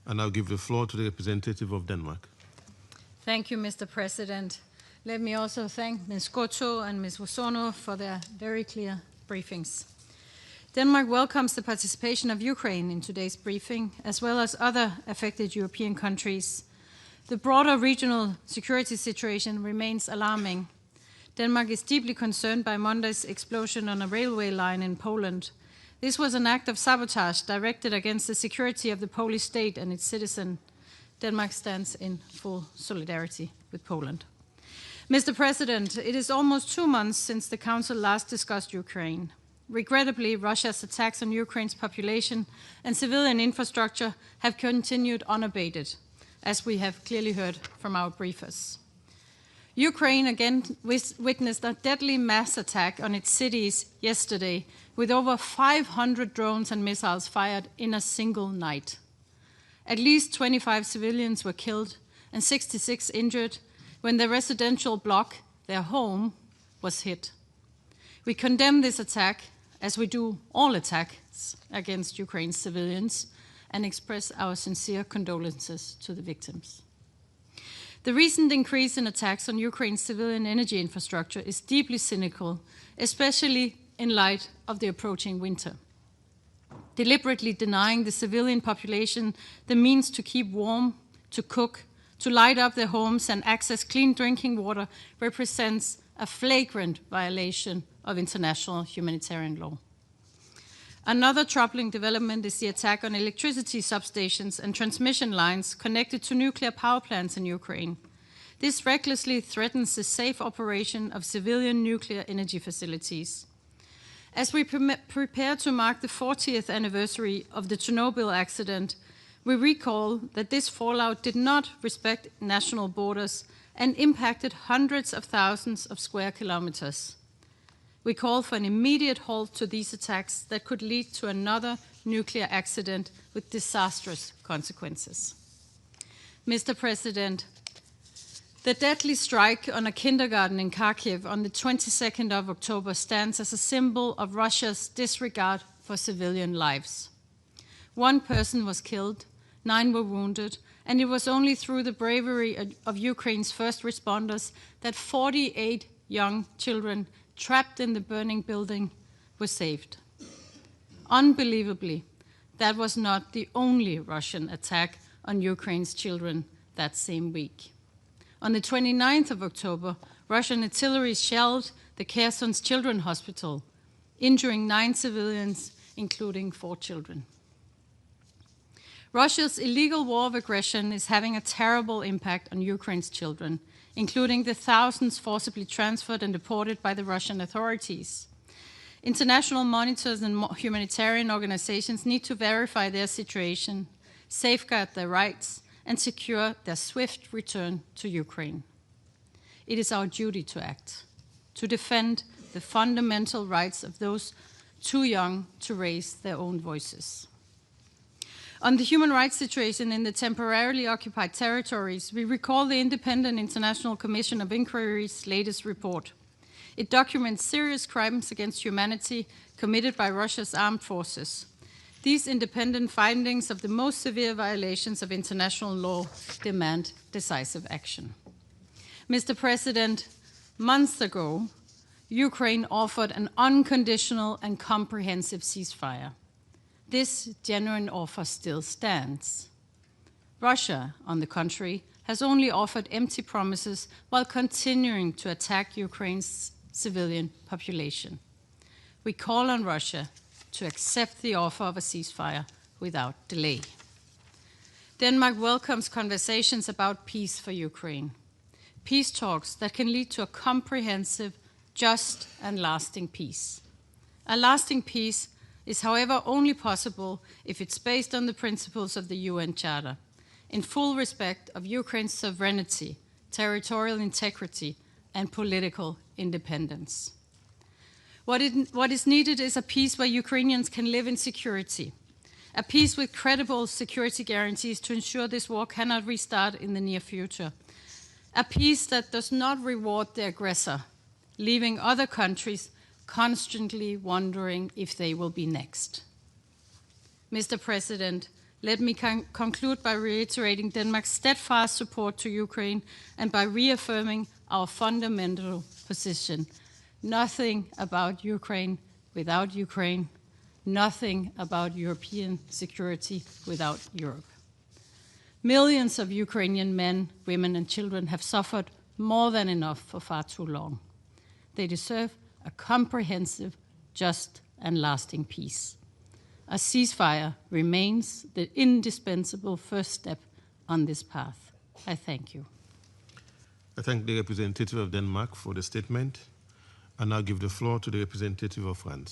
I now give the floor to the representative of Denmark. Thank you, Mr. President. Let me also thank Ms. Goto and Ms. Wosono for their very clear briefings. Denmark welcomes the participation of Ukraine in today's briefing, as well as other affected European countries. The broader regional security situation remains alarming. Denmark is deeply concerned by Monday's explosion on a railway line in Poland. This was an act of sabotage directed against the security of the Polish state and its citizens. Denmark stands in full solidarity with Poland. Mr. President, it is almost 2 months since the Council last discussed Ukraine. Regrettably, Russia's attacks on Ukraine's population and civilian infrastructure have continued unabated, as we have clearly heard from our briefers. Ukraine again witnessed a deadly mass attack on its cities yesterday, with over 500 drones and missiles fired in a single night. At least 25 civilians were killed and 66 injured when the residential block, their home, was hit. We condemn this attack, as we do all attacks against Ukraine's civilians, and express our sincere condolences to the victims. The recent increase in attacks on Ukraine's civilian energy infrastructure is deeply cynical, especially in light of the approaching winter. Deliberately denying the civilian population the means to keep warm, to cook, to light up their homes and access clean drinking water represents a flagrant violation of international humanitarian law. Another troubling development is the attack on electricity substations and transmission lines connected to nuclear power plants in Ukraine. This recklessly threatens the safe operation of civilian nuclear energy facilities. As we prepare to mark the 40th anniversary of the Chernobyl accident, we recall that this fallout did not respect national borders and impacted hundreds of thousands of square kilometers. We call for an immediate halt to these attacks that could lead to another nuclear accident with disastrous consequences. Mr. President, the deadly strike on a kindergarten in Kharkiv on the 22nd of October stands as a symbol of Russia's disregard for civilian lives. 1 person was killed, 9 were wounded, and it was only through the bravery of Ukraine's first responders that 48 young children trapped in the burning building were saved. Unbelievably, that was not the only Russian attack on Ukraine's children that same week. On the 29th of October, Russian artillery shelled the Kherson's Children's Hospital, injuring 9 civilians, including 4 children. Russia's illegal war of aggression is having a terrible impact on Ukraine's children, including the thousands forcibly transferred and deported by the Russian authorities. International monitors and humanitarian organizations need to verify their situation, safeguard their rights, and secure their swift return to Ukraine. It is our duty to act, to defend the fundamental rights of those too young to raise their own voices. On the human rights situation in the temporarily occupied territories, we recall the Independent International Commission of Inquiry's latest report. It documents serious crimes against humanity committed by Russia's armed forces. These independent findings of the most severe violations of international law demand decisive action. Mr. President, months ago, Ukraine offered an unconditional and comprehensive ceasefire. This genuine offer still stands. Russia, on the contrary, has only offered empty promises while continuing to attack Ukraine's civilian population. We call on Russia to accept the offer of a ceasefire without delay. Denmark welcomes conversations about peace for Ukraine, peace talks that can lead to a comprehensive, just, and lasting peace. A lasting peace is, however, only possible if it's based on the principles of the UN Charter, in full respect of Ukraine's sovereignty, territorial integrity, and political independence. What is needed is a peace where Ukrainians can live in security, a peace with credible security guarantees to ensure this war cannot restart in the near future, a peace that does not reward the aggressor, leaving other countries constantly wondering if they will be next. Mr. President, Let me conclude by reiterating Denmark's steadfast support to Ukraine and by reaffirming our fundamental position. Nothing about Ukraine without Ukraine. Nothing about European security without Europe. Millions of Ukrainian men, women, and children have suffered more than enough for far too long. They deserve a comprehensive, just, and lasting peace. A ceasefire remains the indispensable first step on this path. I thank you. I thank the representative of Denmark for the statement. I now give the floor to the representative of France.